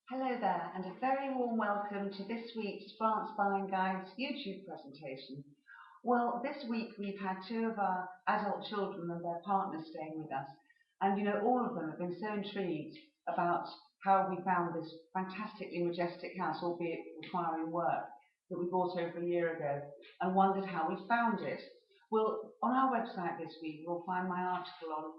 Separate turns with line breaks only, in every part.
Hello there, and a very warm welcome to this week's France Buying Guide's YouTube presentation. Well, this week we've had two of our adult children and their partners staying with us, and all of them have been so intrigued about how we found this fantastically majestic house, albeit requiring work, that we bought over a year ago, and wondered how we found it. Well, on our website this week you'll find my article on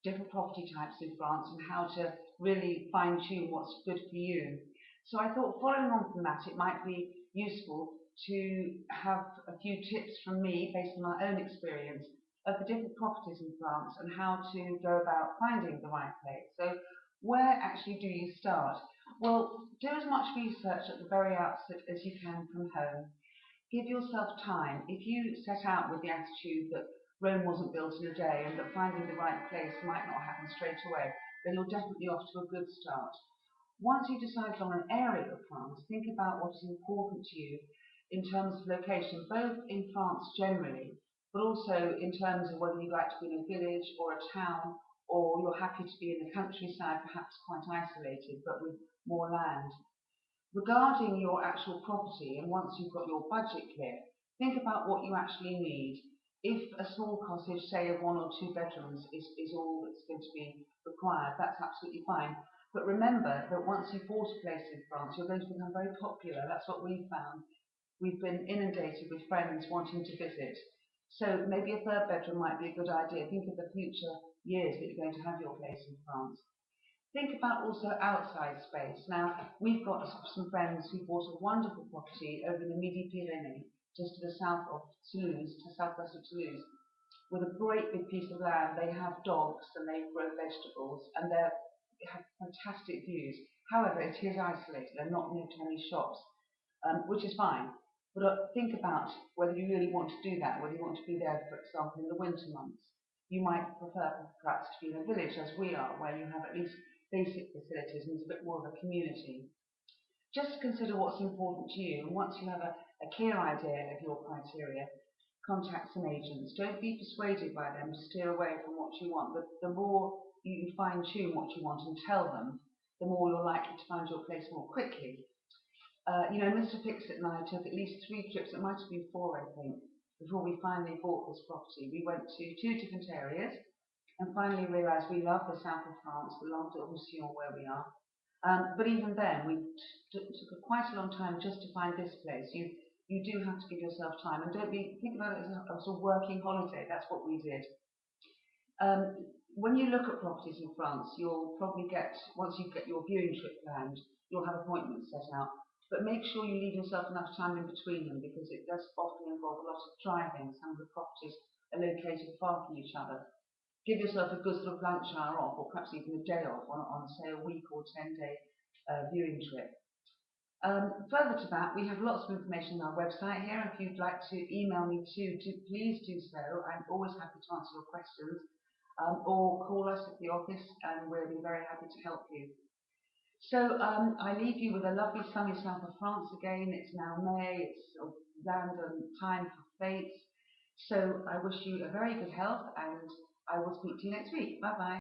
different property types in France and how to really fine-tune what's good for you. So I thought, following on from that, it might be useful to have a few tips from me based on my own experience of the different properties in France and how to go about finding the right place. So where actually do you start? Well, do as much research at the very outset as you can from home. Give yourself time. If you set out with the attitude that Rome wasn't built in a day and that finding the right place might not happen straight away, then you're definitely off to a good start. Once you've decided on an area of France, think about what is important to you in terms of location, both in France generally, but also in terms of whether you'd like to be in a village or a town, or you're happy to be in the countryside, perhaps quite isolated, but with more land. Regarding your actual property, and once you've got your budget clear, think about what you actually need. If a small cottage, say of 1 or 2 bedrooms, is all that's going to be required, that's absolutely fine. But remember that once you've bought a place in France, you're going to become very popular. That's what we've found. We've been inundated with friends wanting to visit. So maybe a third bedroom might be a good idea. Think of the future years that you're going to have your place in France. Think about also outside space. Now, we've got some friends who bought a wonderful property over the Midi-Pyrénées, just to the south of Toulouse, to southwest of Toulouse, with a great big piece of land. They have dogs and they grow vegetables and they have fantastic views. However, it is isolated. They're not near to any shops, which is fine. But think about whether you really want to do that, whether you want to be there, for example, in the winter months. You might prefer perhaps to be in a village, as we are, where you have at least basic facilities and it's a bit more of a community. Just consider what's important to you, and once you have a clear idea of your criteria, contact some agents. Don't be persuaded by them to steer away from what you want. The more you fine-tune what you want and tell them, the more you're likely to find your place more quickly. Mr. Fixit and I took at least 3 trips, it might have been 4, I think, before we finally bought this property. We went to 2 different areas and finally realised we love the south of France, the Languedoc-Roussillon, where we are. But even then, we took quite a long time just to find this place. You do have to give yourself time, and don't think about it as a working holiday. That's what we did. When you look at properties in France, you'll probably once you get your viewing trip planned, you'll have appointments set out. But make sure you leave yourself enough time in between them because it does often involve a lot of driving. Some of the properties are located far from each other. Give yourself a good sort of lunch hour off, or perhaps even a day off on say, a week or 10-day viewing trip. Further to that, we have lots of information on our website here. If you'd like to email me too, please do so. I'm always happy to answer your questions. Or call us at the office and we'll be very happy to help you. So I leave you with a lovely sunny south of France again. It's now May, it's sort of land and time for fates. So I wish you a very good health and I will speak to you next week. Bye bye.